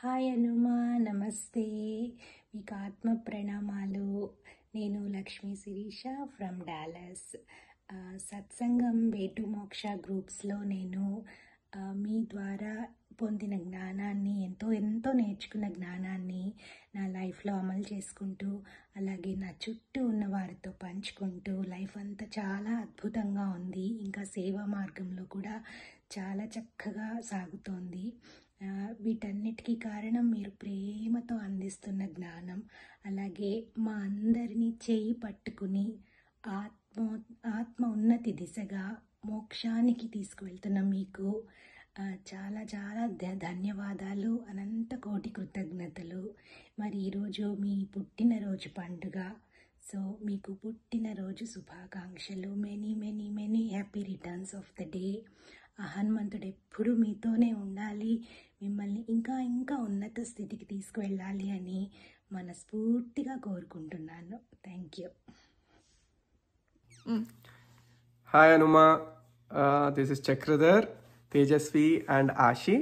Hi అనుమా, నమస్తే. మీకు ఆత్మ ప్రణామాలు. నేను లక్ష్మీ శిరీష ఫ్రమ్ డాలస్. సత్సంగం వే టు మోక్ష గ్రూప్స్లో నేను మీ ద్వారా పొందిన జ్ఞానాన్ని ఎంతో నేర్చుకున్న జ్ఞానాన్ని నా లైఫ్లో అమలు చేసుకుంటూ, అలాగే నా చుట్టూ ఉన్న వారితో పంచుకుంటూ లైఫ్ అంతా చాలా అద్భుతంగా ఉంది. ఇంకా సేవా మార్గంలో కూడా చాలా చక్కగా సాగుతోంది. వీటన్నిటికీ కారణం మీరు ప్రేమతో అందిస్తున్న జ్ఞానం, అలాగే మా అందరినీ చేయి పట్టుకుని ఆత్మ ఉన్నతి దిశగా మోక్షానికి తీసుకువెళ్తున్న మీకు చాలా చాలా ధన్యవాదాలు, అనంత కోటి కృతజ్ఞతలు. మరి ఈరోజు మీ పుట్టినరోజు పండుగ. సో మీకు పుట్టినరోజు శుభాకాంక్షలు. Many many many happy returns of the day. ఆ హనుమంతుడు ఎప్పుడు మీతోనే ఉండాలి, మిమ్మల్ని ఇంకా ఇంకా ఉన్నత స్థితికి తీసుకువెళ్ళాలి అని మనస్ఫూర్తిగా కోరుకుంటున్నాను. Thank you. Hi Anuma, this is Chakradhar, Tejasvi and Ashi.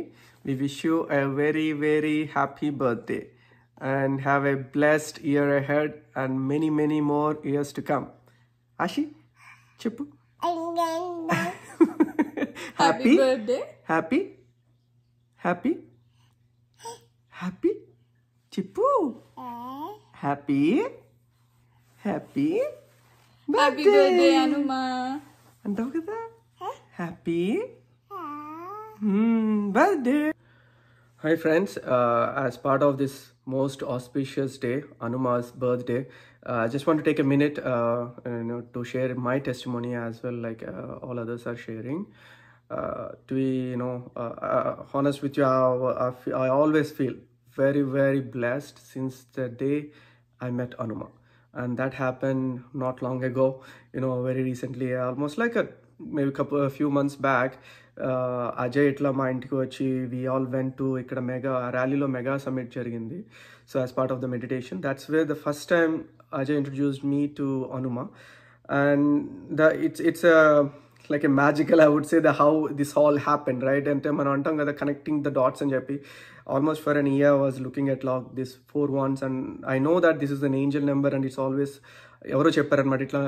We wish you a very very happy birthday and have a blessed year ahead and many many more years to come. Ashi, chippu. Happy birthday. Happy chippu. Happy birthday Anuma. అంటావు కదా, happy birthday. Hi friends, as part of this most auspicious day, Anuma's birthday, I just want to take a minute to share my testimony as well, like all others are sharing. To be honest with you, I always feel very very blessed since the day I met Anuma. And that happened not long ago, very recently, almost like maybe a few months back. Ajay itla ma intiki vachi we all went to ikkada mega rally lo mega summit jarigindi. So as part of the meditation, that's where the first time Ajay introduced me to Anuma. And it's a like a magical, I would say, the how this all happened, right? And మనం అంటాం కదా, connecting the dots అని చెప్పి. Almost for an year I was looking at log this 4 ones, and I know that this is an angel number and it's always ఎవరో చెప్పారనమాట, ఇట్లా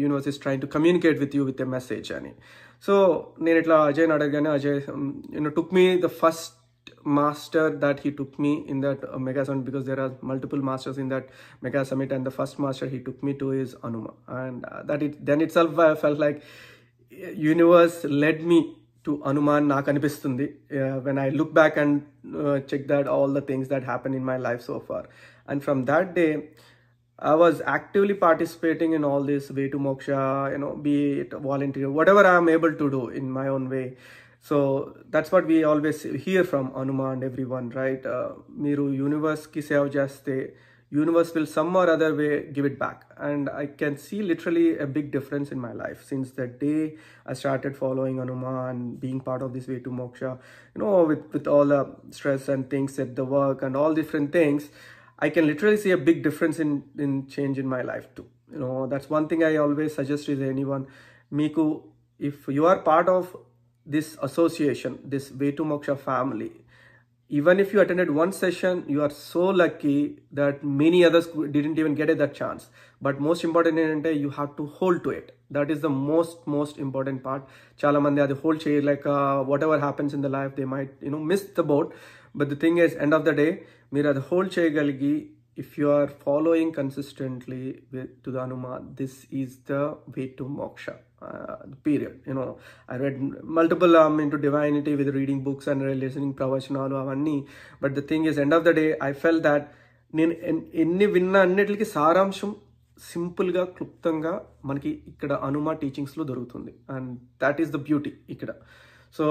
universe is trying to communicate with you with a message అని. So నేను ఇట్లా అజయ్ని అడగగానే Ajay took me the first master that he took me in that mega summit, because there are multiple masters in that mega summit, and the first master he took me to is Anuma. And then itself I felt like universe led me to Anuma. నాకు అనిపిస్తుంది when I look back and check that all the things that happened in my life so far. And from that day I was actively participating in all this way to moksha, be it volunteer, whatever I am able to do in my own way. So that's what we always hear from Anuma and everyone, right? Meeru universe ki seva jaste, universe will some or other way give it back. And I can see literally a big difference in my life since the day I started following Anuma and being part of this way to moksha. With all the stress and things at the work and all different things, I can literally see a big difference in change in my life too. That's one thing I always suggest to anyone. Miku, if you are part of this association, this way to moksha family, even if you attended one session, you are so lucky that many others didn't even get that chance. But most important is you have to hold to it. That is the most important part. Chala mandi adi hold cheyi, like whatever happens in the life, they might miss the boat. But the thing is, end of the day, మీరు అది hold చేయగలిగి, if you are following consistently to the Anuma, this is the way to moksha, period. I read multiple into divinity with reading books and listening pravachanalu avanni. But the thing is, end of the day, I felt that నేను ఎన్ని విన్నా అన్నిటికీ సారాంశం సింపుల్గా క్లుప్తంగా మనకి ఇక్కడ అనుమా టీచింగ్స్లో దొరుకుతుంది. And that is the beauty ఇక్కడ. So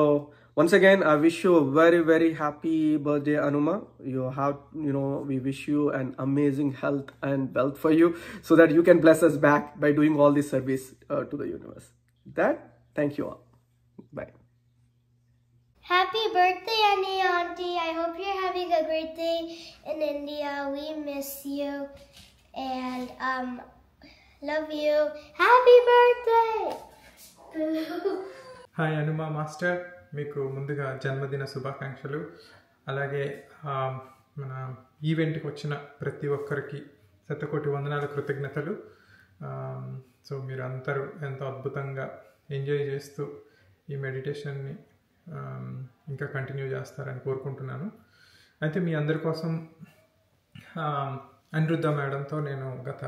once again, I wish you a very very happy birthday, Anuma. We wish you an amazing health and wealth for you, so that you can bless us back by doing all this service to the universe. Thank you all. Bye. Happy birthday, Annie Auntie. I hope you're having a great day in India. We miss you and love you. Happy birthday. Hi Anuma master, మీకు ముందుగా జన్మదిన శుభాకాంక్షలు. అలాగే మన ఈవెంట్కి వచ్చిన ప్రతి ఒక్కరికి శతకోటి వందనాలు, కృతజ్ఞతలు. సో మీరు అందరూ ఎంతో అద్భుతంగా ఎంజాయ్ చేస్తూ ఈ మెడిటేషన్ని ఇంకా కంటిన్యూ చేస్తారని కోరుకుంటున్నాను. అయితే మీ అందరి కోసం అనిరుద్ధ మేడంతో నేను గత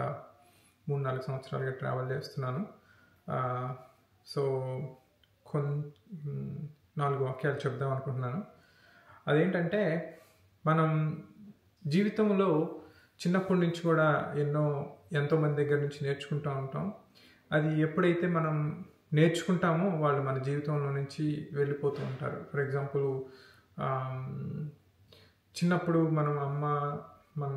3-4 సంవత్సరాలుగా ట్రావెల్ చేస్తున్నాను. సో 4 వాక్యాలు చెప్దాం అనుకుంటున్నాను. అదేంటంటే, మనం జీవితంలో చిన్నప్పటి నుంచి కూడా ఎంతోమంది దగ్గర నుంచి నేర్చుకుంటూ ఉంటాం. అది ఎప్పుడైతే మనం నేర్చుకుంటామో వాళ్ళు మన జీవితంలో నుంచి వెళ్ళిపోతూ ఉంటారు. ఫర్ ఎగ్జాంపుల్, చిన్నప్పుడు మన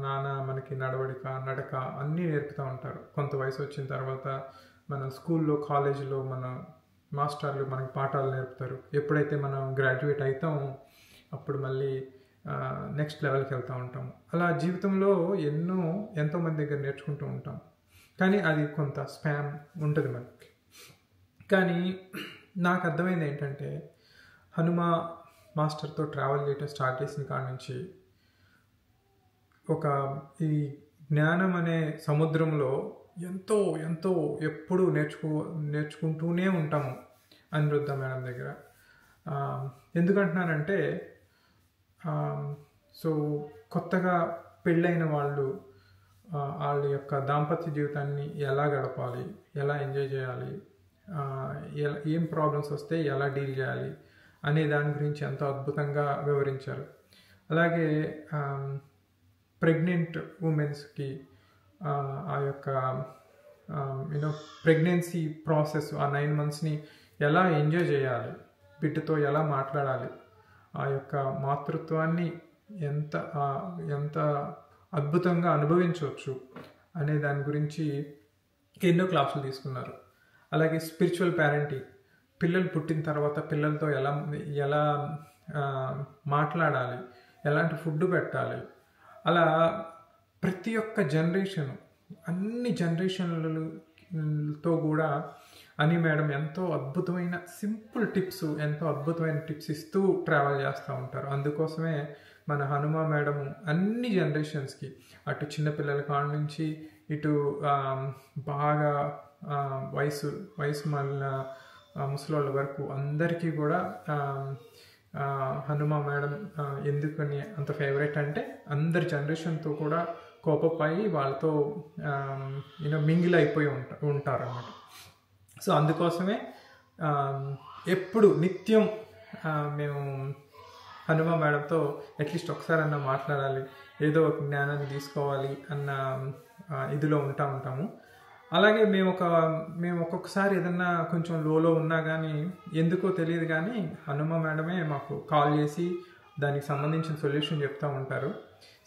నాన్న మనకి నడక అన్నీ నేర్పుతూ ఉంటారు. కొంత వయసు వచ్చిన తర్వాత మన స్కూల్లో, కాలేజీలో మన మాస్టర్లు మనకి పాఠాలు నేర్పుతారు. ఎప్పుడైతే మనం గ్రాడ్యుయేట్ అవుతామో అప్పుడు మళ్ళీ నెక్స్ట్ లెవెల్కి వెళ్తూ ఉంటాము. అలా జీవితంలో ఎంతోమంది దగ్గర నేర్చుకుంటూ ఉంటాం. కానీ అది కొంత స్పామ్ ఉంటుంది మనకి. కానీ నాకు అర్థమైంది ఏంటంటే, హనుమ మాస్టర్తో ట్రావెల్ చేయటం స్టార్ట్ చేసిన కాడ నుంచి ఈ జ్ఞానం అనే సముద్రంలో ఎంతో ఎప్పుడు నేర్చుకుంటూనే ఉంటాము అనిరుద్ధ మేడం దగ్గర. ఎందుకంటున్నానంటే, సో కొత్తగా పెళ్ళైన వాళ్ళ యొక్క దాంపత్య జీవితాన్ని ఎలా గడపాలి, ఎలా ఎంజాయ్ చేయాలి, ఏం ప్రాబ్లమ్స్ వస్తే ఎలా డీల్ చేయాలి అనే దాని గురించి ఎంతో అద్భుతంగా వివరించారు. అలాగే ప్రెగ్నెంట్ ఉమెన్స్కి ఆ యొక్క ప్రెగ్నెన్సీ ప్రాసెస్, ఆ 9 monthsని ఎలా ఎంజాయ్ చేయాలి, బిడ్డతో ఎలా మాట్లాడాలి, ఆ యొక్క మాతృత్వాన్ని ఎంత అద్భుతంగా అనుభవించవచ్చు అనే దాని గురించి ఎన్నో క్లాసులు తీసుకున్నారు. అలాగే స్పిరిచువల్ పేరెంటింగ్, పిల్లలు పుట్టిన తర్వాత పిల్లలతో ఎలా మాట్లాడాలి, ఎలాంటి ఫుడ్ పెట్టాలి, అలా ప్రతి ఒక్క జనరేషన్, అన్ని జనరేషన్లతో కూడా అని మేడం ఎంతో అద్భుతమైన సింపుల్ టిప్స్, ఎంతో అద్భుతమైన టిప్స్ ఇస్తూ ట్రావెల్ చేస్తూ ఉంటారు. అందుకోసమే మన హనుమ మేడం అన్ని జనరేషన్స్కి, అటు చిన్నపిల్లల కాడ నుంచి ఇటు బాగా వయసు మళ్ళీ ముసలోళ్ళ వరకు అందరికీ కూడా హనుమ మేడం ఎందుకని అంత ఫేవరెట్ అంటే, అందరి జనరేషన్తో కూడా కోపప్ అయ్యి వాళ్ళతో మింగిల్ అయిపోయి ఉంటారు అన్నమాట. సో అందుకోసమే ఎప్పుడు నిత్యం మేము హనుమ మేడంతో అట్లీస్ట్ ఒకసారన్నా మాట్లాడాలి, ఏదో ఒక జ్ఞానాన్ని తీసుకోవాలి అన్న ఇదిలో ఉంటాము. అలాగే మేము ఒక్కొక్కసారి ఏదన్నా కొంచెం లోలో ఉన్నా కానీ, ఎందుకో తెలియదు కానీ హనుమ మేడమే మాకు కాల్ చేసి దానికి సంబంధించిన సొల్యూషన్ చెప్తూ ఉంటారు.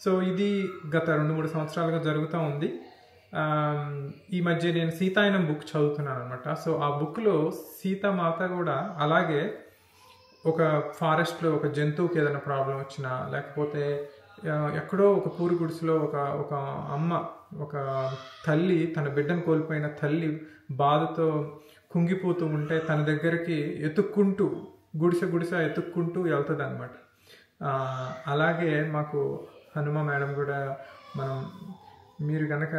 సో ఇది గత 2-3 సంవత్సరాలుగా జరుగుతూ ఉంది. ఈ మధ్య నేను సీతాయనం బుక్ చదువుతున్నాను అనమాట. సో ఆ బుక్లో సీతామాత కూడా అలాగే ఒక ఫారెస్ట్లో ఒక జంతువుకి ఏదైనా ప్రాబ్లం వచ్చినా, లేకపోతే ఎక్కడో ఒక పూరి గుడిసెలో ఒక అమ్మ, ఒక తల్లి, తన బిడ్డను కోల్పోయిన తల్లి బాధతో కుంగిపోతూ ఉంటే తన దగ్గరికి ఎత్తుక్కుంటూ గుడిసె ఎత్తుక్కుంటూ వెళ్తుంది అనమాట. అలాగే మాకు హనుమ మేడం కూడా మీరు కనుక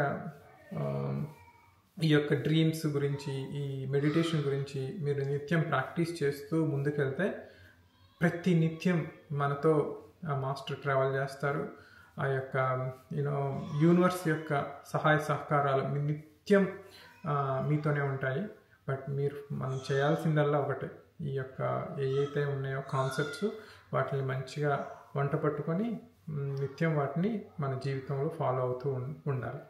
ఈ యొక్క డ్రీమ్స్ గురించి, ఈ మెడిటేషన్ గురించి మీరు నిత్యం ప్రాక్టీస్ చేస్తూ ముందుకెళ్తే ప్రతి నిత్యం మనతో మాస్టర్ ట్రావెల్ చేస్తారు. ఆ యొక్క యూనివర్స్ యొక్క సహాయ సహకారాలు నిత్యం మీతోనే ఉంటాయి. బట్ మనం చేయాల్సిందల్లా ఒకటే, ఈ యొక్క ఏవైతే ఉన్నాయో కాన్సెప్ట్స్, వాటిని మంచిగా వంట పట్టుకొని నిత్యం వాటిని మన జీవితంలో ఫాలో అవుతూ ఉండాలి.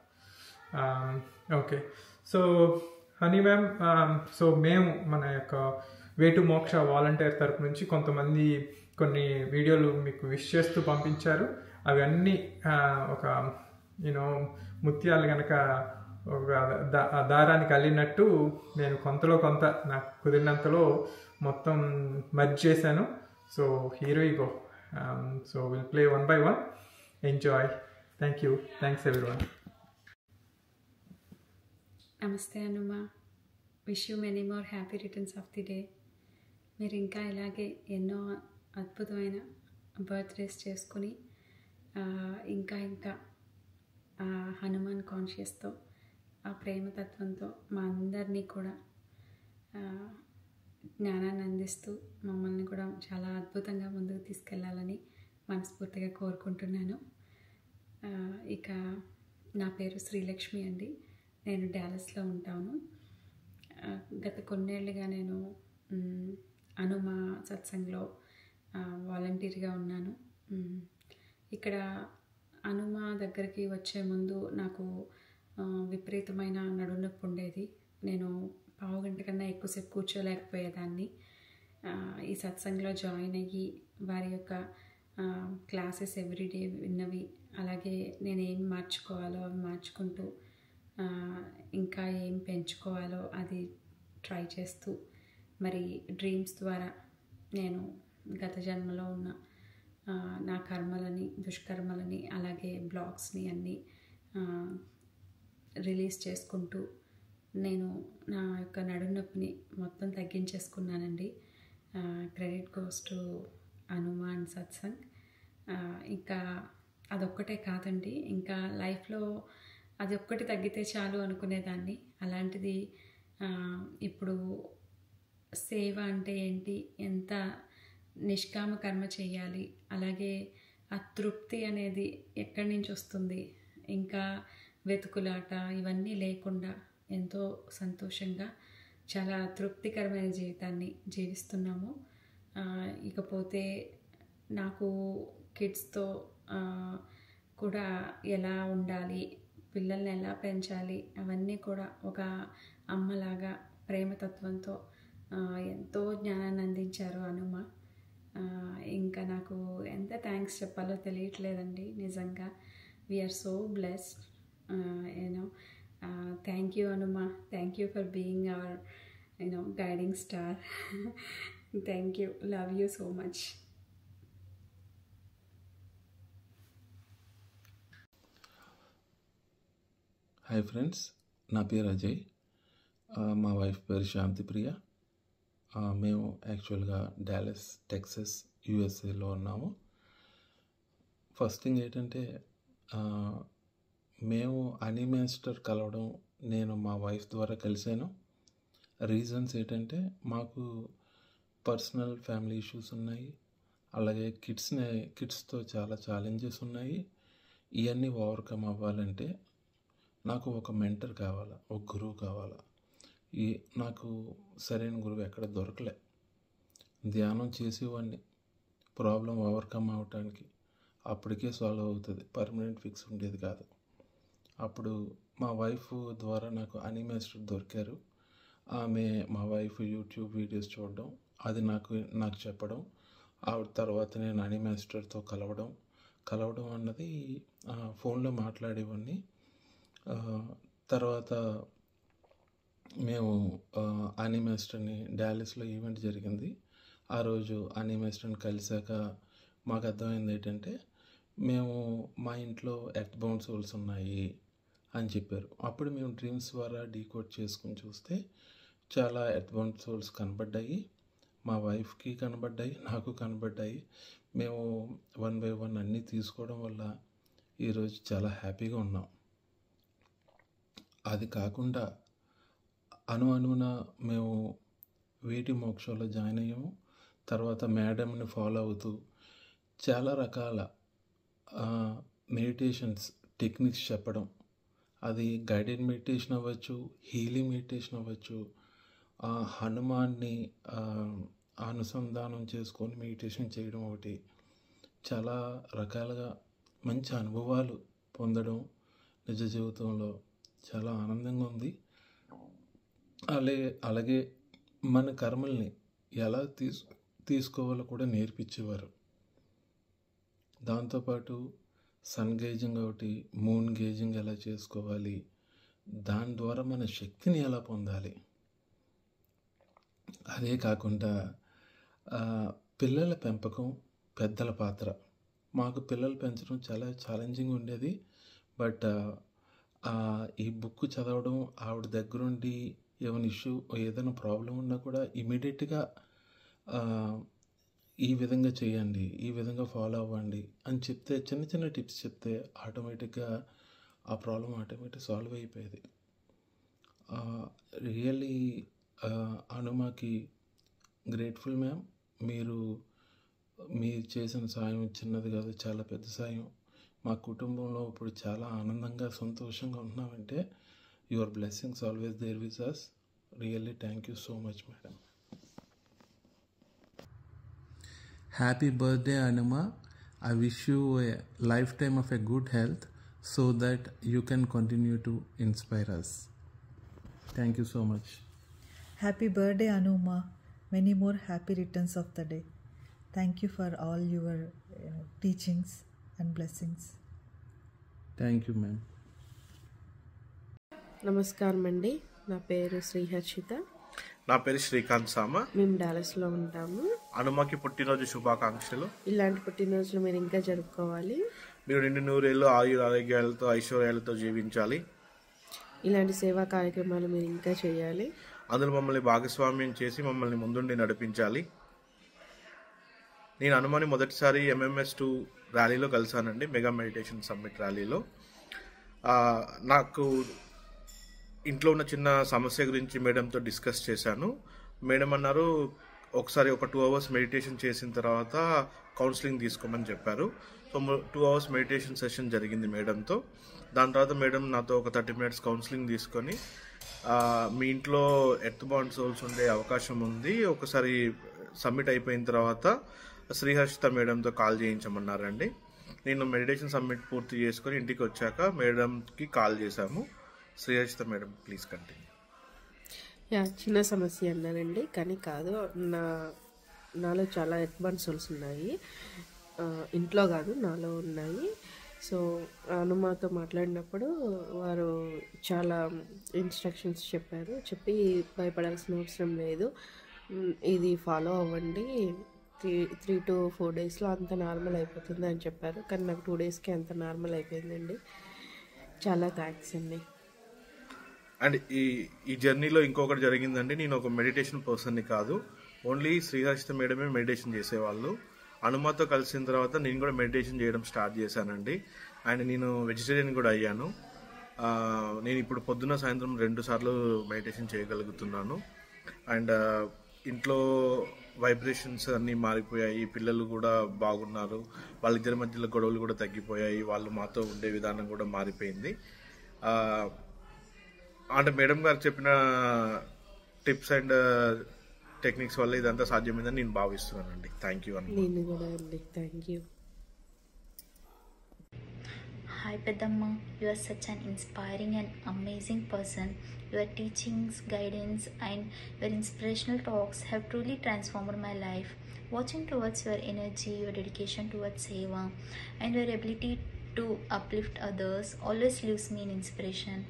Okay, so honey ma'am, so మేము మన యొక్క వే టు మోక్ష వాలంటీర్ తరపు నుంచి కొంతమంది కొన్ని వీడియోలు మీకు విష్ చేస్తూ పంపించారు. అవన్నీ ఒక ముత్యాలు కనుక ఒక దారానికి అల్లినట్టు నేను కొంతలో కొంత నాకు కుదిరినంతలో మొత్తం మర్జ్ చేశాను. So here we go. So we'll play one by one. Enjoy. Thank you. Thanks everyone. Namaste Hanuma. Wish you many more happy returns of the day. మీరు ఇంకా ఇలాగే ఎన్నో అద్భుతమైన బర్త్డేస్ చేసుకుని ఇంకా ఇంకా హనుమాన్ కాన్షియస్తో, ఆ ప్రేమతత్వంతో మా అందరినీ కూడా జ్ఞానాన్ని అందిస్తూ మమ్మల్ని కూడా చాలా అద్భుతంగా ముందుకు తీసుకెళ్లాలని మనస్ఫూర్తిగా కోరుకుంటున్నాను. ఇక నా పేరు శ్రీలక్ష్మి అండి. నేను డాలస్లో ఉంటాను. గత కొన్నేళ్లుగా నేను హనుమా సత్సంగ్లో వాలంటీర్గా ఉన్నాను. ఇక్కడ హనుమా దగ్గరికి వచ్చే ముందు నాకు విపరీతమైన నడునొప్పి ఉండేది. నేను పావుగంట కన్నా ఎక్కువసేపు కూర్చోలేకపోయేదాన్ని. ఈ సత్సంగ్లో జాయిన్ అయ్యి వారి యొక్క క్లాసెస్ ఎవ్రీడే విన్నవి, అలాగే నేను ఏం మార్చుకోవాలో అవి మార్చుకుంటూ ఇంకా ఏం పెంచుకోవాలో అది ట్రై చేస్తూ, మరి డ్రీమ్స్ ద్వారా నేను గత జన్మలో ఉన్న నా కర్మలని, దుష్కర్మలని, అలాగే బ్లాగ్స్ని అన్నీ రిలీజ్ చేసుకుంటూ నేను నా యొక్క నడునొప్పిని మొత్తం తగ్గించేసుకున్నానండి. Credit goes to Hanuman Satsang. ఇంకా అదొక్కటే కాదండి, ఇంకా లైఫ్లో అది ఒక్కటి తగ్గితే చాలు అనుకునేదాన్ని. అలాంటిది ఇప్పుడు సేవ అంటే ఏంటి, ఎంత నిష్కామ కర్మ చేయాలి, అలాగే ఆ తృప్తి అనేది ఎక్కడి నుంచి వస్తుంది, ఇంకా వెతుకులాట ఇవన్నీ లేకుండా ఎంతో సంతోషంగా చాలా తృప్తికరమైన జీవితాన్ని జీవిస్తున్నాము. ఇకపోతే నాకు కిడ్స్తో కూడా ఎలా ఉండాలి, పిల్లల్ని ఎలా పెంచాలి, అవన్నీ కూడా ఒక అమ్మలాగా ప్రేమతత్వంతో ఎంతో జ్ఞానాన్ని అందించారు హనుమ. ఇంకా నాకు ఎంత థ్యాంక్స్ చెప్పాలో తెలియట్లేదండి నిజంగా. We are so blessed, you know. Thank you Hanuma, thank you for being our guiding star. Thank you, love you so much. Hi friends, నా పేరు అజయ్, మా వైఫ్ పేరు శాంతిప్రియ. మేము యాక్చువల్గా డాలస్ టెక్సస్ యూఎస్ఏలో ఉన్నాము. ఫస్ట్ థింగ్ ఏంటంటే మేము హనీ మాస్టర్ కలవడం నేను మా వైఫ్ ద్వారా కలిశాను. రీజన్స్ ఏంటంటే మాకు పర్సనల్ ఫ్యామిలీ ఇష్యూస్ ఉన్నాయి, అలాగే కిడ్స్తో చాలా ఛాలెంజెస్ ఉన్నాయి. ఇవన్నీ ఓవర్కమ్ అవ్వాలంటే నాకు ఒక మెంటర్ కావాలా, ఒక గురువు కావాలా. నాకు సరైన గురువు ఎక్కడ దొరకలే. ధ్యానం చేసేవాడిని ప్రాబ్లం ఓవర్కమ్ అవ్వటానికి, అప్పటికే సాల్వ్ అవుతుంది, పర్మనెంట్ ఫిక్స్ ఉండేది కాదు. అప్పుడు మా వైఫ్ ద్వారా నాకు హనీ మాస్టర్ దొరికారు. ఆమె మా వైఫ్ యూట్యూబ్ వీడియోస్ చూడడం, అది నాకు చెప్పడం, ఆవిడ తర్వాత నేను హనీ మాస్టర్తో కలవడం అన్నది ఫోన్లో మాట్లాడేవాడిని. తర్వాత మేము హనీ మాస్టర్ని డాలస్లో ఈవెంట్ జరిగింది. ఆ రోజు హనీ మాస్టర్ని కలిశాక మాకు అర్థమైంది ఏంటంటే మా ఇంట్లో ఎర్త్ బౌండ్ సోల్స్ ఉన్నాయి అని చెప్పారు. అప్పుడు మేము డ్రీమ్స్ ద్వారా డీకోడ్ చేసుకుని చూస్తే చాలా ఎర్త్ బౌండ్ సోల్స్ కనబడ్డాయి. మా వైఫ్కి కనబడ్డాయి, నాకు కనబడ్డాయి. మేము 1 by 1 అన్నీ తీసుకోవడం వల్ల ఈరోజు చాలా హ్యాపీగా ఉన్నాం. అది కాకుండా అనువున మేము వేటి మోక్షంలో జాయిన్ అయ్యాము. తర్వాత మేడంని ఫాలో అవుతూ చాలా రకాల మెడిటేషన్స్ టెక్నిక్స్ చెప్పడం, అది గైడెడ్ మెడిటేషన్ అవ్వచ్చు, హీలింగ్ మెడిటేషన్ అవ్వచ్చు, హనుమాన్ని అనుసంధానం చేసుకొని మెడిటేషన్ చేయడం, ఒకటి చాలా రకాలుగా మంచి అనుభవాలు పొందడం నిజ జీవితంలో చాలా ఆనందంగా ఉంది. అలాగే మన కర్మల్ని ఎలా తీసుకోవాలో కూడా నేర్పించేవారు. దాంతోపాటు సన్ గేజింగ్ ఒకటి, మూన్ గేజింగ్ ఎలా చేసుకోవాలి, దాని ద్వారా మన శక్తిని ఎలా పొందాలి. అదే కాకుండా పిల్లల పెంపకం, పెద్దల పాత్ర. మాకు పిల్లలు పెంచడం చాలా ఛాలెంజింగ్ ఉండేది. బట్ ఈ బుక్ చదవడం, ఆవిడ దగ్గరుండి ఏదైనా ప్రాబ్లం ఉన్నా కూడా ఇమీడియట్గా ఈ విధంగా చేయండి, ఈ విధంగా ఫాలో అవ్వండి అని చెప్తే, చిన్న చిన్న టిప్స్ చెప్తే ఆటోమేటిక్గా ఆ ప్రాబ్లం ఆటోమేటిక్ సాల్వ్ అయిపోయేది. రియల్లీ అనుమాకి గ్రేట్ఫుల్ మ్యామ్. మీరు చేసిన సాయం చిన్నది కాదు, చాలా పెద్ద సాయం. మా కుటుంబంలో ఇప్పుడు చాలా ఆనందంగా సంతోషంగా ఉంటున్నామంటే your blessings always there with us. Really thank you so much madam. Happy birthday Anuma. I wish you a lifetime of a good health so that you can continue to inspire us. Thank you so much. Happy birthday Anuma. Many more happy returns of the day. Thank you for all your teachings and blessings. Thank you ma'am. నమస్కారం అండి, నా పేరు శ్రీహర్షిత. నా పేరు శ్రీకాంత్ సామ. మేము డాలస్లో ఉంటాము. అనుమాకి పుట్టినరోజు శుభాకాంక్షలు. ఇలాంటి పుట్టినరోజులు మీరు ఇంకా జరుపుకోవాలి. మీరు 200 ఏళ్ళు ఆరోగ్యాలతో ఐశ్వర్యాలతో జీవించాలి. ఇలాంటి సేవా కార్యక్రమాలు మీరు ఇంకా చేయాలి. అందులో మమ్మల్ని భాగస్వామ్యం చేసి మమ్మల్ని ముందుండి నడిపించాలి. నేను అనుమాని మొదటిసారి MMS2 ర్యాలీలో కలిసానండి, మెగా మెడిటేషన్ సమ్మిట్ ర్యాలీలో. నాకు ఇంట్లో ఉన్న చిన్న సమస్య గురించి మేడంతో డిస్కస్ చేశాను. మేడం అన్నారు, ఒకసారి ఒక 2 hours మెడిటేషన్ చేసిన తర్వాత కౌన్సిలింగ్ తీసుకోమని చెప్పారు. సో 2 hours మెడిటేషన్ సెషన్ జరిగింది మేడంతో. దాని తర్వాత మేడం నాతో ఒక 30 minutes కౌన్సిలింగ్ తీసుకొని, మీ ఇంట్లో ఎర్త్ బాండ్ సోల్స్ ఉండే అవకాశం ఉంది, ఒకసారి సమ్మిట్ అయిపోయిన తర్వాత శ్రీహర్షిత మేడంతో కాల్ చేయించమన్నారండి. నేను మెడిటేషన్ సమ్మిట్ పూర్తి చేసుకొని ఇంటికి వచ్చాక మేడంకి కాల్ చేశాము. Sriharshita madam please continue. చిన్న సమస్య అన్నానండి, కానీ కాదు, నాలో చాలా ఎర్త్ బాండ్ సోల్స్ ఉన్నాయి. ఇంట్లో కాదు, నాలో ఉన్నాయి. సో అనుమాతో మాట్లాడినప్పుడు వారు చాలా ఇన్స్ట్రక్షన్స్ చెప్పి భయపడాల్సిన అవసరం లేదు, ఇది ఫాలో అవ్వండి, 3 to 4 daysలో అంత నార్మల్ అయిపోతుంది అని చెప్పారు. కానీ నాకు 2 daysకి అంత నార్మల్ అయిపోయిందండి. చాలా థ్యాంక్స్ అండి. అండ్ ఈ జర్నీలో ఇంకొకటి జరిగిందండి. నేను ఒక మెడిటేషన్ పర్సన్ని కాదు, ఓన్లీ శ్రీహర్షిత మేడమే మెడిటేషన్ చేసేవాళ్ళు. అనుమాతో కలిసిన తర్వాత నేను కూడా మెడిటేషన్ చేయడం స్టార్ట్ చేశానండి. అండ్ నేను వెజిటేరియన్ కూడా అయ్యాను. నేను ఇప్పుడు పొద్దున్న సాయంత్రం 2 సార్లు మెడిటేషన్ చేయగలుగుతున్నాను. అండ్ ఇంట్లో వైబ్రేషన్స్ అన్నీ మారిపోయాయి, పిల్లలు కూడా బాగున్నారు, వాళ్ళిద్దరి మధ్యలో గొడవలు కూడా తగ్గిపోయాయి, వాళ్ళు మాతో ఉండే విధానం కూడా మారిపోయింది. అంటే మేడం గారు చెప్పిన టిప్స్ అండ్ టెక్నిక్స్ వల్ల ఇదంతా సాధ్యమైందని నేను భావిస్తున్నానండి. థ్యాంక్ యూ అండి. Hi Pedamma, you are such an inspiring and amazing person. Your teachings, guidance and your inspirational talks have truly transformed my life. Watching towards your energy, your dedication towards seva and your ability to uplift others always leaves me in inspiration.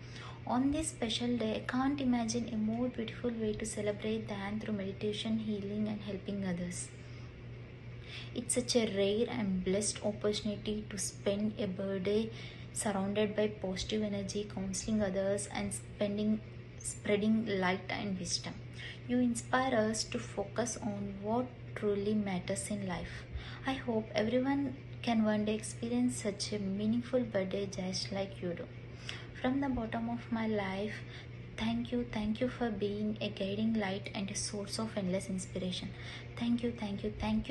On this special day, I can't imagine a more beautiful way to celebrate than through meditation, healing and helping others. It's such a rare and blessed opportunity to spend a birthday surrounded by positive energy, counseling others and spreading light and wisdom. You inspire us to focus on what truly matters in life. I hope everyone can one day experience such a meaningful birthday just like you do. From the bottom of my life, thank you for being a guiding light and a source of endless inspiration. Thank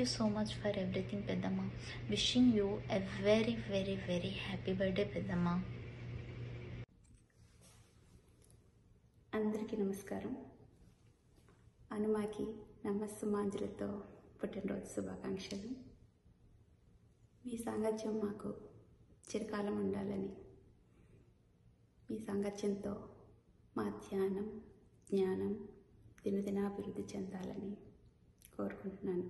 you so much for everything, Pedamma. Wishing you a very, very, very happy birthday, Pedamma. అందరికీ నమస్కారం. అనుమాకి నమస్సుమాంజలితో పుట్టినరోజు శుభాకాంక్షలు. మీ సాంగత్యం మాకు చిరకాలం ఉండాలని, మీ సాంగత్యంతో మా ధ్యానం, జ్ఞానం దినదినాభివృద్ధి చెందాలని కోరుకుంటున్నాను.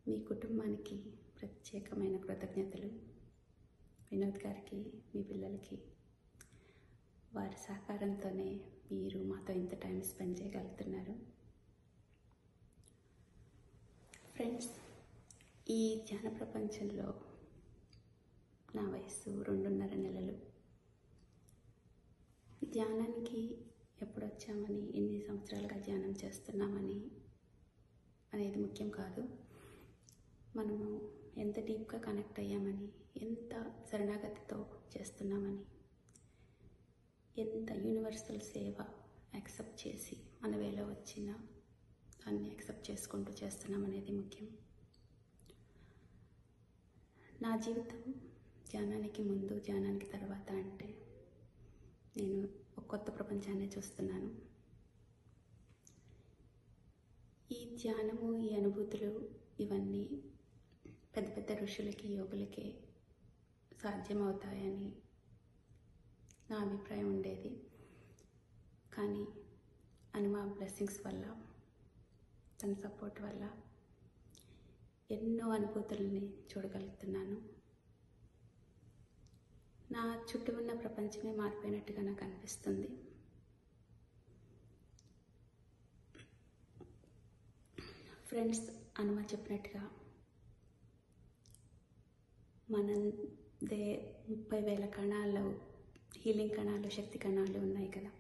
మీ కుటుంబానికి ప్రత్యేకమైన కృతజ్ఞతలు. వినోద్ గారికి, మీ పిల్లలకి వారి సహకారంతోనే మీరు మాతో ఇంత టైం స్పెండ్ చేయగలుగుతున్నారు. ఫ్రెండ్స్, ఈ ధ్యాన ప్రపంచంలో నా వయసు 2.5 నెలలు. ధ్యానానికి ఎప్పుడు వచ్చామని, ఎన్ని సంవత్సరాలుగా ధ్యానం చేస్తున్నామని అనేది ముఖ్యం కాదు. మనము ఎంత డీప్గా కనెక్ట్ అయ్యామని, ఎంత శరణాగతితో చేస్తున్నామని, ఎంత యూనివర్సల్ సేవ యాక్సెప్ట్ చేసి మన వేలో వచ్చిన దాన్ని యాక్సెప్ట్ చేసుకుంటూ చేస్తున్నామనేది ముఖ్యం. నా జీవితం ధ్యానానికి ముందు, ధ్యానానికి తర్వాత అంటే నేను ఒక కొత్త ప్రపంచాన్ని చూస్తున్నాను. ఈ ధ్యానము, ఈ అనుభూతులు ఇవన్నీ పెద్ద పెద్ద ఋషులకి, యోగులకి సాధ్యమవుతాయని నా అభిప్రాయం ఉండేది. కానీ హనుమ బ్లెస్సింగ్స్ వల్ల, తన సపోర్ట్ వల్ల ఎన్నో అనుభూతుల్ని చూడగలుగుతున్నాను. నా చుట్టూ ఉన్న ప్రపంచమే మారిపోయినట్టుగా నాకు అనిపిస్తుంది. ఫ్రెండ్స్, హనుమ చెప్పినట్టుగా మనదే 30,000 కణాలు, హీలింగ్ కణాలు, శక్తి కణాలు ఉన్నాయి కదా.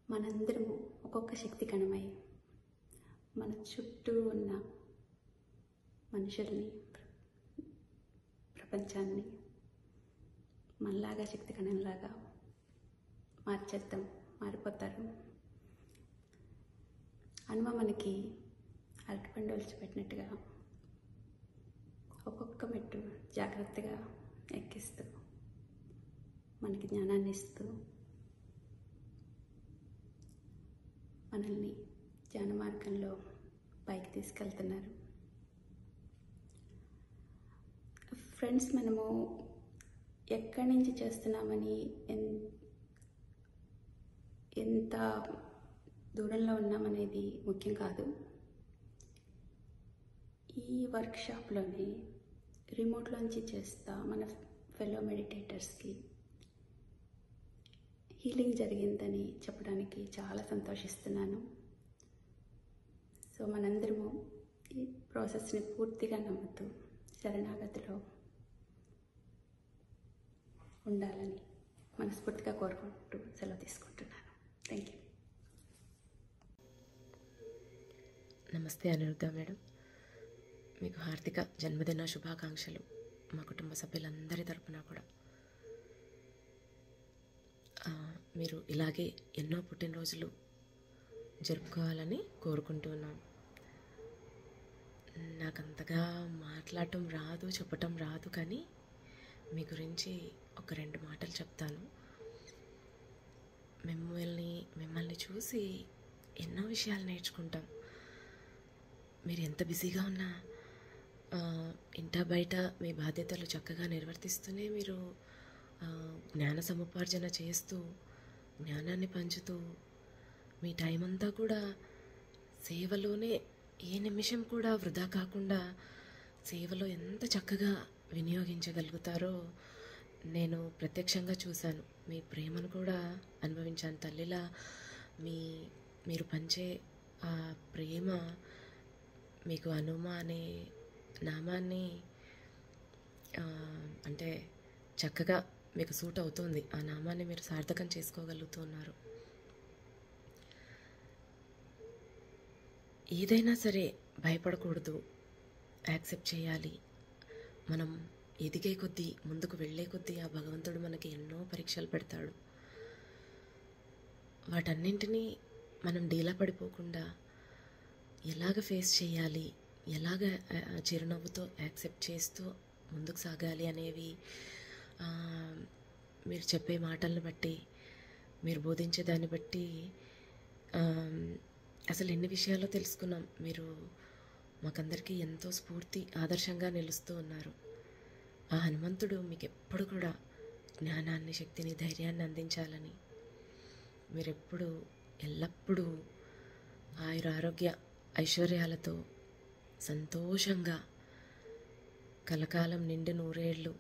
మనందరము ఒక్కొక్క శక్తి కణమై మన చుట్టూ ఉన్న మనుషుల్ని, ప్రపంచాన్ని మనలాగా శక్తి కణంలాగా మారిపోతారు. హనుమ మనకి అరటిపండు ఒలిచిపెట్టినట్టుగా ఒక్కొక్క మెట్టు జాగ్రత్తగా ఎక్కిస్తూ, మనకి జ్ఞానాన్ని ఇస్తూ, మనల్ని ధ్యాన మార్గంలో పైకి తీసుకెళ్తున్నారు. ఫ్రెండ్స్, మనము ఎక్కడి నుంచి చేస్తున్నామని, ఎంత దూరంలో ఉన్నామనేది ముఖ్యం కాదు. ఈ వర్క్షాప్లోనే రిమోట్లోంచి చేస్తా మన ఫెలో మెడిటేటర్స్కి హీలింగ్ జరిగిందని చెప్పడానికి చాలా సంతోషిస్తున్నాను. సో మనందరము ఈ ప్రాసెస్ని పూర్తిగా నమ్ముతూ శరణాగతిలో ఉండాలని మనస్ఫూర్తిగా కోరుకుంటూ సెలవు తీసుకుంటున్నాను. Thank you. నమస్తే అనిరుద్ధ మేడం, మీకు హార్దిక జన్మదిన శుభాకాంక్షలు మా కుటుంబ సభ్యులందరి తరపున కూడా. మీరు ఇలాగే ఎన్నో పుట్టినరోజులు జరుపుకోవాలని కోరుకుంటున్నాం. నాకంతగా మాట్లాడటం రాదు, చెప్పటం రాదు, కానీ మీ గురించి ఒక 2 మాటలు చెప్తాను. మిమ్మల్ని చూసి ఎన్నో విషయాలు నేర్చుకుంటాం. మీరు ఎంత బిజీగా ఉన్నా ఇంట బయట మీ బాధ్యతలు చక్కగా నిర్వర్తిస్తూనే మీరు జ్ఞాన సముపార్జన చేస్తూ, జ్ఞానాన్ని పంచుతూ, మీ టైం అంతా కూడా సేవలోనే, ఏ నిమిషం కూడా వృధా కాకుండా సేవలో ఎంత చక్కగా వినియోగించగలుగుతారో నేను ప్రత్యక్షంగా చూశాను. మీ ప్రేమను కూడా అనుభవించాను. తల్లిలా మీరు పంచే ఆ ప్రేమ మీకు హనుమ అనే నామాన్ని అంటే చక్కగా మీకు సూట్ అవుతుంది. ఆ నామాన్ని మీరు సార్థకం చేసుకోగలుగుతున్నారు. ఏదైనా సరే భయపడకూడదు, యాక్సెప్ట్ చేయాలి. మనం ఎదిగే కొద్దీ, ముందుకు వెళ్ళే కొద్దీ ఆ భగవంతుడు మనకి ఎన్నో పరీక్షలు పెడతాడు. వాటన్నింటినీ మనం డీలా పడిపోకుండా ఎలాగ ఫేస్ చేయాలి, ఎలాగ చిరునవ్వుతో యాక్సెప్ట్ చేస్తూ ముందుకు సాగాలి అనేవి మీరు చెప్పే మాటలను బట్టి, మీరు బోధించే దాన్ని బట్టి అసలు ఎన్ని విషయాల్లో తెలుసుకున్నాం. మీరు మాకందరికీ ఎంతో స్ఫూర్తి, ఆదర్శంగా నిలుస్తూ ఉన్నారు. ఆ హనుమంతుడు మీకు ఎప్పుడు కూడా జ్ఞానాన్ని, శక్తిని, ధైర్యాన్ని అందించాలని, మీరెప్పుడు ఎల్లప్పుడూ ఆయురారోగ్య ఐశ్వర్యాలతో సంతోషంగా కలకాలం నిండు 100 ఏళ్ళు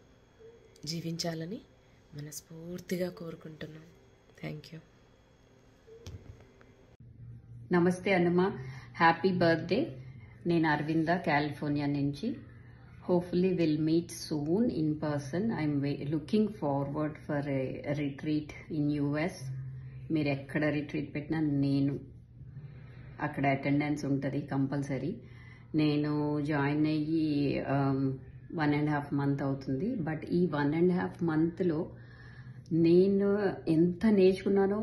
జీవించాలని మనస్ఫూర్తిగా కోరుకుంటున్నాం. Thank you. నమస్తే హనుమ, హ్యాపీ బర్త్డే. నేను అరవింద, కాలిఫోర్నియా నుంచి. Hopefully will meet soon in person. I'm looking forward for a retreat in US. మీరు ఎక్కడ రిట్రీట్ పెట్టినా నేను అక్కడ అటెండెన్స్ ఉంటుంది కంపల్సరీ. నేను జాయిన్ అయ్యి 1.5 month అవుతుంది. బట్ ఈ 1.5 monthలో నేను ఎంత నేర్చుకున్నానో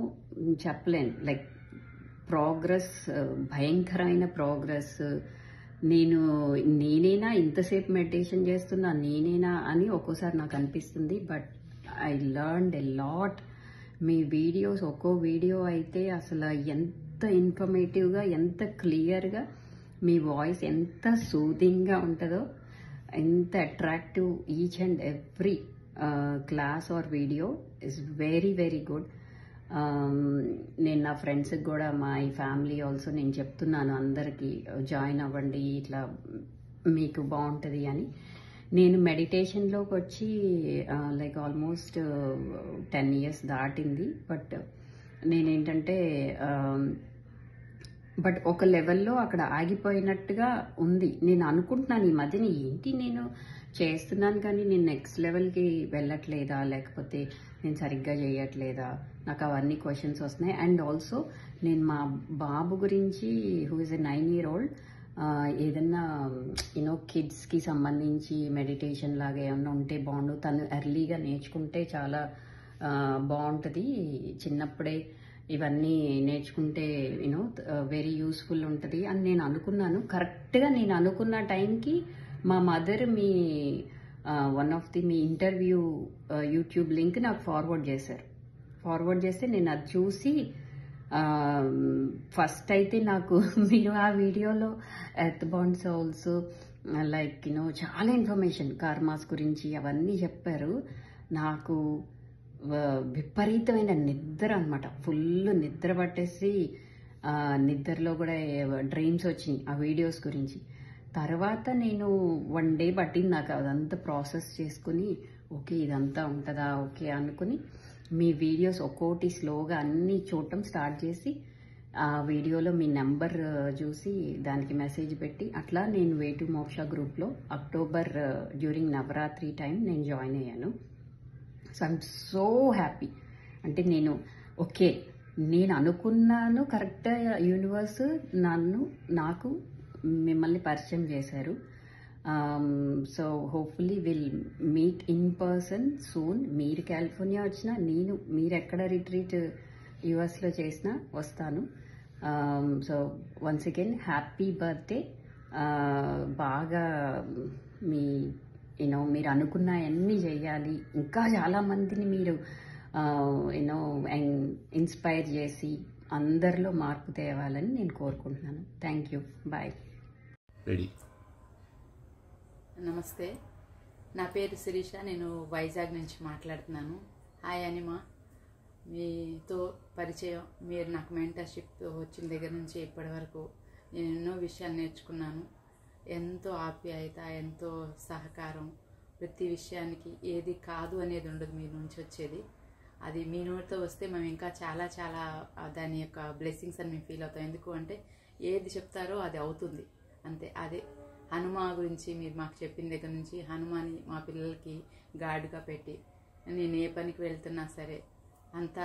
చెప్పలేను. లైక్ ప్రోగ్రెస్, భయంకరమైన ప్రోగ్రెస్. నేనేనా ఇంతసేపు మెడిటేషన్ చేస్తున్నా, నేనేనా అని ఒక్కోసారి నాకు అనిపిస్తుంది. But I learned a lot. Me videos, ఒక్కో వీడియో అయితే అసలు ఎంత ఇన్ఫర్మేటివ్గా, ఎంత క్లియర్గా, మీ వాయిస్ ఎంత సూదింగ్గా ఉంటుందో, ఎంత attractive. Each and every class or video is very very good. నేను నా ఫ్రెండ్స్కి కూడా, మా ఈ ఫ్యామిలీ ఆల్సో నేను చెప్తున్నాను అందరికీ జాయిన్ అవ్వండి, ఇట్లా మీకు బాగుంటుంది అని. నేను మెడిటేషన్లోకి వచ్చి లైక్ ఆల్మోస్ట్ 10 years దాటింది. బట్ నేనేంటంటే బట్ ఒక లెవెల్లో అక్కడ ఆగిపోయినట్టుగా ఉంది. నేను అనుకుంటున్నాను ఈ మధ్యన ఏంటి నేను చేస్తున్నాను కానీ నేను నెక్స్ట్ లెవెల్కి వెళ్ళట్లేదా, లేకపోతే నేను సరిగ్గా చేయట్లేదా, నాకు అవన్నీ క్వశ్చన్స్ వస్తున్నాయి. అండ్ ఆల్సో నేను మా బాబు గురించి, హూ ఇస్ ఎ 9-year-old, ఏదన్నా కిడ్స్కి సంబంధించి మెడిటేషన్ లాగా ఏమన్నా ఉంటే బాగుండు. తను ఎర్లీగా నేర్చుకుంటే చాలా బాగుంటుంది. చిన్నప్పుడే ఇవన్నీ నేర్చుకుంటే వెరీ యూస్ఫుల్ ఉంటుంది అని నేను అనుకున్నాను. కరెక్ట్గా నేను అనుకున్న టైంకి మా mother one of the me interview YouTube link నాకు ఫార్వర్డ్ చేశారు. ఫార్వర్డ్ చేస్తే నేను అది చూసి ఫస్ట్ అయితే నాకు మీరు ఆ వీడియోలో ఎర్త్ బౌండ్ సోల్స్ లైక్ చాలా ఇన్ఫర్మేషన్, కర్మాస్ గురించి అవన్నీ చెప్పారు. నాకు విపరీతమైన నిద్ర అనమాట. ఫుల్ నిద్ర పట్టేసి నిద్రలో కూడా డ్రీమ్స్ వచ్చినాయి ఆ వీడియోస్ గురించి. తర్వాత నేను 1 day పట్టింది నాకు అదంతా ప్రాసెస్ చేసుకుని, ఓకే ఇదంతా ఉంటుందా ఓకే అనుకుని మీ వీడియోస్ ఒక్కోటి స్లోగా అన్నీ చూడటం స్టార్ట్ చేసి ఆ వీడియోలో మీ నెంబర్ చూసి దానికి మెసేజ్ పెట్టి అట్లా నేను వే టు మోక్ష గ్రూప్లో అక్టోబర్ డ్యూరింగ్ నవరాత్రి టైం నేను జాయిన్ అయ్యాను. So I'm so happy. అంటే ఓకే నేను అనుకున్నాను కరెక్ట్, యూనివర్స్ నాకు మిమ్మల్ని పరిచయం చేశారు. So hopefully will meet in person soon. మీరు కాలిఫోర్నియా వచ్చినా, మీరు ఎక్కడ రిట్రీట్ యూఎస్లో చేసినా వస్తాను. So once again happy birthday. బాగా మీరు అనుకున్న అన్నీ చెయ్యాలి. ఇంకా చాలామందిని మీరు ఇన్స్పైర్ చేసి అందరిలో మార్పు తేవాలని నేను కోరుకుంటున్నాను. Thank you. బాయ్. రెడీ. నమస్తే, నా పేరు శిరీష. నేను వైజాగ్ నుంచి మాట్లాడుతున్నాను. హాయ్ అనిమా, మీతో పరిచయం, మీరు నాకు మెంటర్షిప్ వచ్చిన దగ్గర నుంచి ఇప్పటి వరకు నేను ఎన్నో విషయాలు నేర్చుకున్నాను. ఎంతో ఆప్యాయత, ఎంతో సహకారం, ప్రతి విషయానికి ఏది కాదు అనేది ఉండదు మీ నుంచి వచ్చేది. అది మీ నోటితో వస్తే మేము ఇంకా చాలా చాలా దాని యొక్క బ్లెస్సింగ్స్ అని మేము ఫీల్ అవుతాం. ఎందుకు అంటే ఏది చెప్తారో అది అవుతుంది అంతే. అదే హనుమా గురించి మీరు మాకు చెప్పిన దగ్గర నుంచి హనుమాని మా పిల్లలకి గార్డుగా పెట్టి నేను ఏ పనికి వెళ్తున్నా సరే అంతా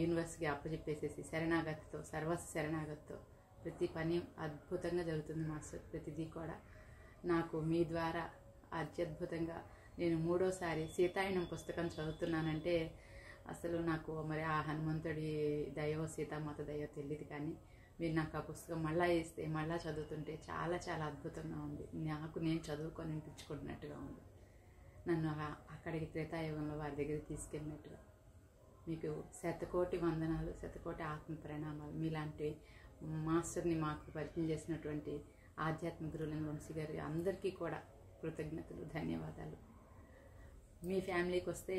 యూనివర్స్కి అప్పచెప్పేసేసి శరణాగతితో, సర్వస్వ శరణాగతితో ప్రతి పని అద్భుతంగా జరుగుతుంది మాస్టర్. ప్రతిదీ కూడా నాకు మీ ద్వారా అత్యద్భుతంగా, నేను 3వసారి సీతాయనం పుస్తకం చదువుతున్నానంటే అసలు నాకు మరి ఆ హనుమంతుడి దయో సీతామాత దయో తెలియదు, కానీ మీరు నాకు ఆ పుస్తకం మళ్ళీ ఇస్తే మళ్ళీ చదువుతుంటే చాలా చాలా అద్భుతంగా ఉంది. నేను చదువుకొని వినిపించుకుంటున్నట్టుగా ఉంది. నన్ను అక్కడికి త్రేతాయుగంలో వారి దగ్గరికి తీసుకెళ్ళినట్టుగా. మీకు శతకోటి వందనాలు, శతకోటి ఆత్మ ప్రణామాలు. మీలాంటి మాస్టర్ని మాకు పరిచయం చేసినటువంటి ఆధ్యాత్మిక గురువులైన వంశీ గారి అందరికీ కూడా కృతజ్ఞతలు, ధన్యవాదాలు. మీ ఫ్యామిలీకి వస్తే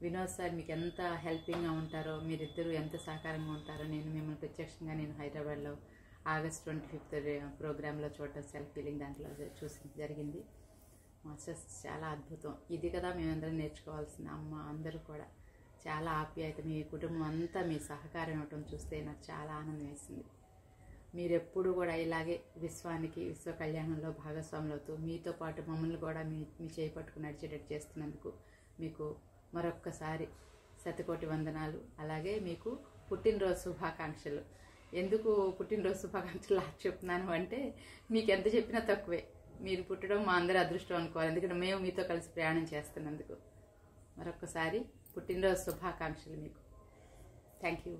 వినోద్ సార్ మీకు ఎంత హెల్పింగ్గా ఉంటారో, మీరిద్దరూ ఎంత సహకారంగా ఉంటారో నేను మిమ్మల్ని ప్రత్యక్షంగా హైదరాబాద్లో ఆగస్ట్ 25 ప్రోగ్రాంలో చూడటం, సెల్ఫ్ ఫీలింగ్ దాంట్లో చూసి జరిగింది. మాస్టర్స్ చాలా అద్భుతం. ఇది కదా మేమందరం నేర్చుకోవాల్సిన. అమ్మ అందరూ కూడా చాలా ఆప్యాయత, మీ కుటుంబం అంతా మీ సహకారం ఇవ్వటం చూస్తే నాకు చాలా ఆనందం వేసింది. మీరెప్పుడు కూడా ఇలాగే విశ్వానికి, విశ్వ కళ్యాణంలో భాగస్వాములు అవుతూ మీతో పాటు మమ్మల్ని కూడా మీ చేయి పట్టుకుని నడిచేటట్టు చేస్తున్నందుకు మీకు మరొక్కసారి శతకోటి వందనాలు. అలాగే మీకు పుట్టినరోజు శుభాకాంక్షలు. ఎందుకు పుట్టినరోజు శుభాకాంక్షలు లాస్ట్ చెప్తున్నాను అంటే మీకు ఎంత చెప్పినా తక్కువే. మీరు పుట్టడం మా అందరి అదృష్టం అనుకోవాలి, ఎందుకంటే మేము మీతో కలిసి ప్రయాణం చేస్తున్నందుకు. మరొకసారి పుట్టినరోజు శుభాకాంక్షలు మీకు. Thank you.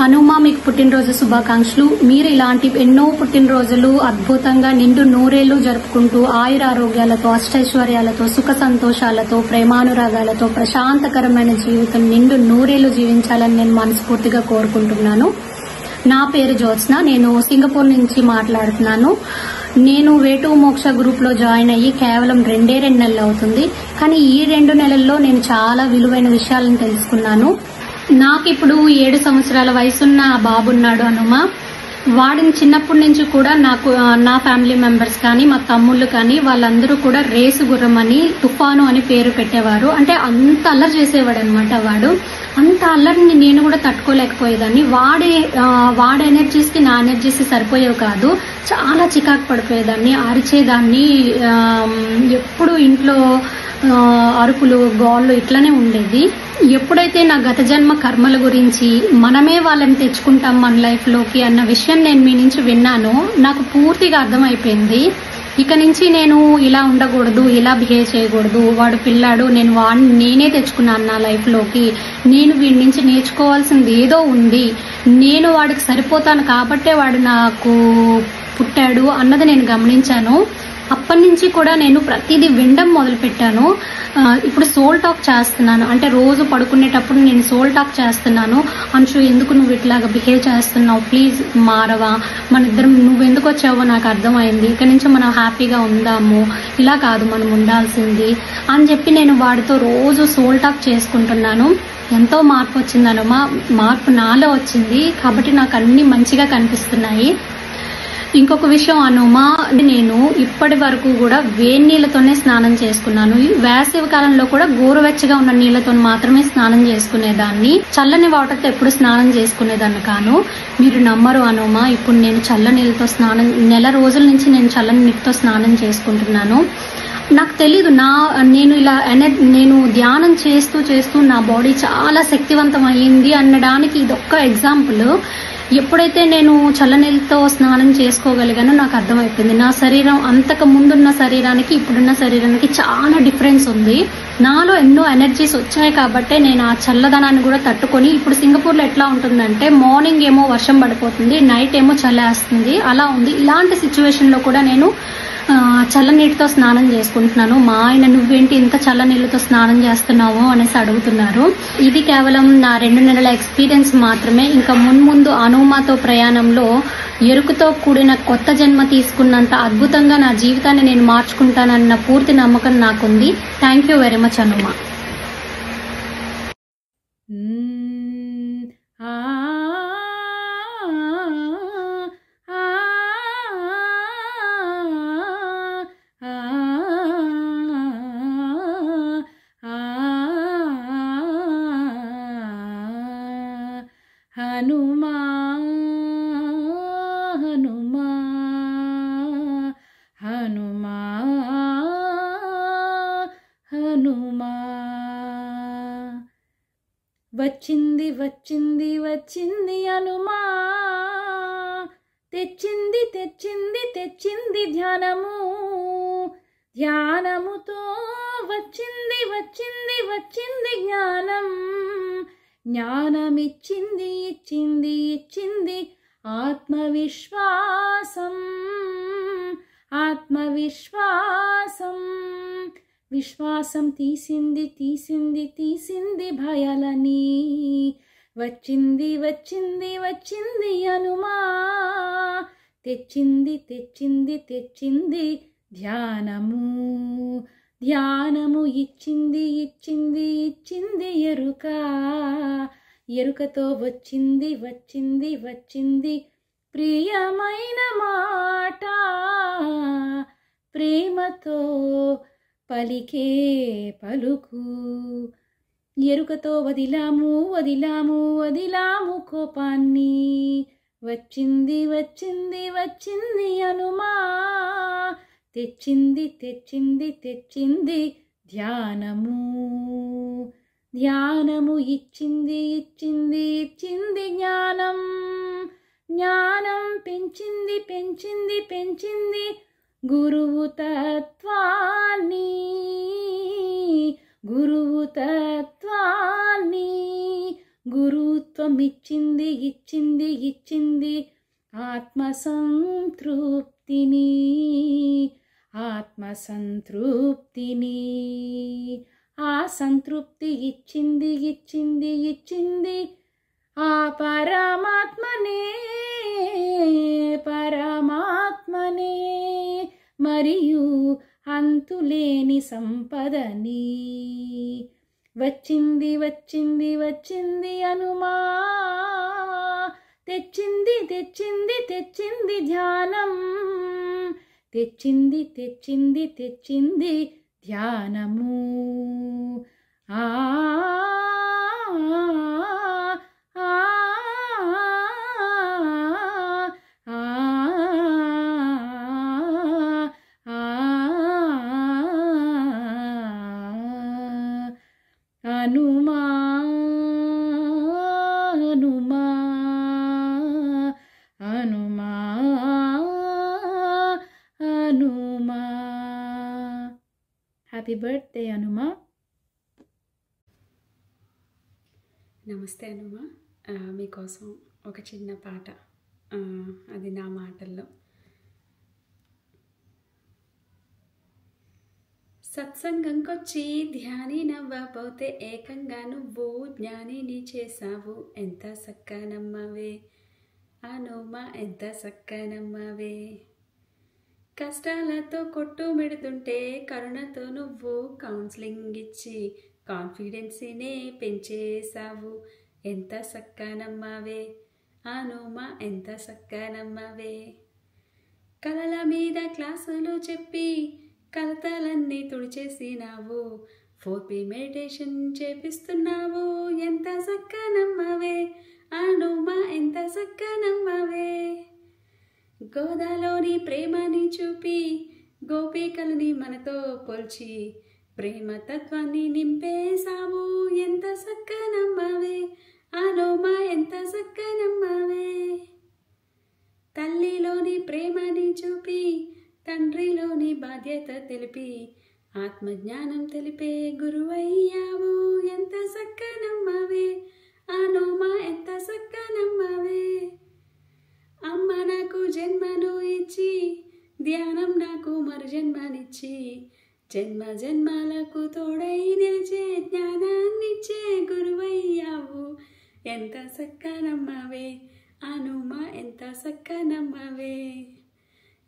అనుమా, మీకు పుట్టినరోజు శుభాకాంక్షలు. మీరు ఇలాంటి ఎన్నో పుట్టినరోజులు అద్భుతంగా నిండు నూరేళ్లు జరుపుకుంటూ ఆయురారోగ్యాలతో, అష్టైశ్వర్యాలతో, సుఖ సంతోషాలతో, ప్రేమానురాగాలతో ప్రశాంతకరమైన జీవితం నిండు నూరేళ్లు జీవించాలని నేను మనస్ఫూర్తిగా కోరుకుంటున్నాను. నా పేరు జ్యోత్స్న, నేను సింగపూర్ నుంచి మాట్లాడుతున్నాను. నేను వేటు మోక్ష గ్రూప్ లో జాయిన్ అయ్యి కేవలం 2 నెలలు అవుతుంది. కానీ ఈ 2 నెలల్లో నేను చాలా విలువైన విషయాలను తెలుసుకున్నాను. నాకు ఇప్పుడు 7 సంవత్సరాల వయసున్న బాబున్నాడు అనుమా. వాడిని చిన్నప్పటి నుంచి కూడా నా ఫ్యామిలీ మెంబర్స్ కానీ మా తమ్ముళ్ళు కానీ వాళ్ళందరూ కూడా రేసు గుర్రం అని, తుఫాను అని పేరు పెట్టేవారు. అంటే అంత అల్లరి చేసేవాడు అనమాట. వాడు అంత అల్లరిని నేను కూడా తట్టుకోలేకపోయేదాన్ని. వాడి ఎనర్జీస్కి నా ఎనర్జీస్ సరిపోయేవి కాదు. చాలా చికాకు పడిపోయేదాన్ని, అరిచేదాన్ని. ఎప్పుడు ఇంట్లో అరుపులు, గోళ్ళు ఇట్లనే ఉండేది. ఎప్పుడైతే నా గత జన్మ కర్మల గురించి మనమే వాళ్ళని తెచ్చుకుంటాం మన లైఫ్ లోకి అన్న విషయం నేను మీ నుంచి విన్నానో నాకు పూర్తిగా అర్థమైపోయింది. ఇక నుంచి నేను ఇలా ఉండకూడదు, ఇలా బిహేవ్ చేయకూడదు. వాడు పిల్లాడు, నేను వాడిని నేనే తెచ్చుకున్నాను నా లైఫ్ లోకి. నేను వీడి నుంచి నేర్చుకోవాల్సింది ఏదో ఉంది. నేను వాడికి సరిపోతాను కాబట్టే వాడు నాకు పుట్టాడు అన్నది నేను గమనించాను. అప్పటి నుంచి కూడా నేను ప్రతిదీ వినడం మొదలు పెట్టాను. ఇప్పుడు సోల్ టాక్ చేస్తున్నాను. అంటే రోజు పడుకునేటప్పుడు నేను సోల్ టాక్ చేస్తున్నాను. అంశు, ఎందుకు నువ్వు ఇట్లాగా బిహేవ్ చేస్తున్నావు, ప్లీజ్ మారవా, మన ఇద్దరం నువ్వెందుకు వచ్చావో నాకు అర్థమైంది, ఇక నుంచి మనం హ్యాపీగా ఉందాము, ఇలా కాదు మనం ఉండాల్సింది అని చెప్పి నేను వాడితో రోజు సోల్ టాక్ చేసుకుంటున్నాను. ఎంతో మార్పు వచ్చిందనమా. మార్పు నాలో వచ్చింది కాబట్టి నాకు అన్ని మంచిగా కనిపిస్తున్నాయి. ఇంకొక విషయం అనుమా, నేను ఇప్పటి వరకు కూడా వేడి నీళ్ళతోనే స్నానం చేసుకున్నాను. వేసవి కాలంలో కూడా గోరువెచ్చగా ఉన్న నీళ్లతో మాత్రమే స్నానం చేసుకునేదాన్ని. చల్లని వాటర్తో ఎప్పుడు స్నానం చేసుకునేదాన్ని కాను. మీరు నమ్మరు అనుమా, ఇప్పుడు నేను చల్ల నీళ్ళతో స్నానం, నెల రోజుల నుంచి నేను చల్లని నీటితో స్నానం చేసుకుంటున్నాను. నాకు తెలీదు, నేను ధ్యానం చేస్తూ నా బాడీ చాలా శక్తివంతం అయ్యింది అనడానికి ఇదొక్క ఎగ్జాంపుల్. ఎప్పుడైతే నేను చల్లనీళ్ళతో స్నానం చేసుకోగలిగానో నాకు అర్థమైపోయింది. నా శరీరం అంతకు ముందున్న శరీరానికి ఇప్పుడున్న శరీరానికి చాలా డిఫరెన్స్ ఉంది. నాలో ఎన్నో ఎనర్జీస్ వచ్చాయి కాబట్టే నేను ఆ చల్లదనాన్ని కూడా తట్టుకొని, ఇప్పుడు సింగపూర్లో ఎట్లా ఉంటుందంటే మార్నింగ్ ఏమో వర్షం పడిపోతుంది, నైట్ ఏమో చల్లేస్తుంది, అలా ఉంది. ఇలాంటి సిచ్యువేషన్లో కూడా నేను చల్లనీటితో స్నానం చేసుకుంటున్నాను. మా ఆయన, నువ్వేంటి ఇంత చల్లనీళ్ళతో స్నానం చేస్తున్నావు అనేసి అడుగుతున్నారు. ఇది కేవలం నా 2 నెలల ఎక్స్పీరియన్స్ మాత్రమే. ఇంకా మున్ముందు అనుమాతో ప్రయాణంలో ఎరుకతో కూడిన కొత్త జన్మ తీసుకున్నంత అద్భుతంగా నా జీవితాన్ని నేను మార్చుకుంటానన్న పూర్తి నమ్మకం నాకుంది. Thank you very much Anuma. Hanuma Hanuma Hanuma Hanuma, వచ్చింది వచ్చింది వచ్చింది హనుమా, తెచ్చింది తెచ్చింది తెచ్చింది ధ్యానము, ధ్యానముతో వచ్చింది వచ్చింది వచ్చింది జ్ఞానం, జ్ఞానమిచ్చింది ఇచ్చింది ఇచ్చింది ఆత్మవిశ్వాసం, ఆత్మవిశ్వాసం, విశ్వాసం తీసింది తీసింది తీసింది భయాలని, వచ్చింది వచ్చింది వచ్చింది హనుమా, తెచ్చింది తెచ్చింది తెచ్చింది ధ్యానము, ధ్యానము ఇచ్చింది ఇచ్చింది ఇచ్చింది ఎరుక, ఎరుకతో వచ్చింది వచ్చింది వచ్చింది ప్రియమైన మాట, ప్రేమతో పలికే పలుకు, ఎరుకతో వదిలాము వదిలాము వదిలాము కోపాన్ని, వచ్చింది వచ్చింది వచ్చింది హనుమా, తెచ్చింది తెచ్చింది తెచ్చింది ధ్యానము, ధ్యానము ఇచ్చింది ఇచ్చింది ఇచ్చింది జ్ఞానం, జ్ఞానం పెంచింది పెంచింది పెంచింది గురువు తత్వాన్ని, గురువు తత్వాన్ని. గురుత్వం ఇచ్చింది ఇచ్చింది ఇచ్చింది ఆత్మ సంతృప్తిని, ఆత్మ సంతృప్తిని. ఆ సంతృప్తి ఇచ్చింది ఇచ్చింది ఇచ్చింది ఆ పరమాత్మనే, పరమాత్మనే. మరియు అంతులేని సంపదని వచ్చింది వచ్చింది వచ్చింది హనుమా, తెచ్చింది తెచ్చింది తెచ్చింది ధ్యానం, తెచ్చింది తెచ్చింది తెచ్చింది ధ్యానము. ఆ హనుమా హనుమా హనుమా హనుమా. Happy birthday Hanuma. నమస్తే హనుమా. మీకోసం ఒక చిన్న పాట, అది నా మాటల్లో. సత్సంగంకొచ్చి ధ్యాని నవ్వపోతే ఏకంగా నువ్వు జ్ఞానిని చేసావు. ఎంత సక్కనమ్మవే హనుమా, ఎంత సక్కనమ్మవే. కష్టాలతో కొట్టుమిడుతుంటే కరుణతో నువ్వు కౌన్సిలింగ్ ఇచ్చి కాన్ఫిడెన్స్నే పెంచేసావు. ఎంత సక్కనమ్మవే హనుమా, ఎంత సక్కనమ్మవే. కలల మీద క్లాసులు చెప్పి కలతలన్నీ తుడిచేసినావు. 4P meditation చేపిస్తున్నావు. ఎంత సక్కనమ్మవే హనుమా, ఎంత సక్కనమ్మవే. గోదాలోని ప్రేమని చూపి గోపికలని మనతో పోల్చి ప్రేమ తత్వాన్ని నింపేశావు. ఎంత సక్కనమ్మవే హనుమా, ఎంత సక్కనమ్మవే. తల్లిలోని ప్రేమని చూపి తండ్రిలోని బాధ్యత తెలిపి ఆత్మజ్ఞానం తెలిపే గురువయ్యావు. ఎంత సక్కనమ్మవే హనుమా, ఎంత సక్కనమ్మవే. అమ్మ నాకు జన్మను ఇచ్చి ధ్యానం నాకు మరు జన్మనిచ్చి జన్మ జన్మాలకు తోడై నిలిచే జ్ఞానాన్నిచ్చే గురువయ్యావు. ఎంత సక్కనమ్మవే హనుమా, ఎంత సక్కనమ్మవే.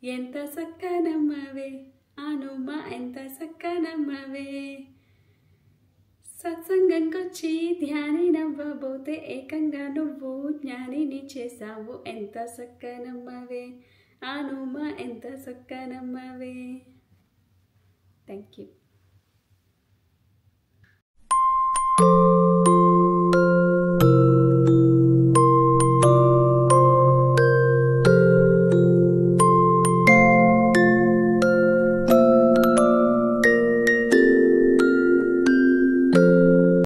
ఎంత సక్కనమ్మవే హనుమా, ఎంత సక్కనమ్మవే. సత్సంగంకొచ్చి ధ్యాని నవ్వబోతే ఏకంగా నువ్వు జ్ఞానిని చేసావు. ఎంత సక్కనమ్మవే హనుమా, ఎంత సక్కనమ్మవే. Thank you.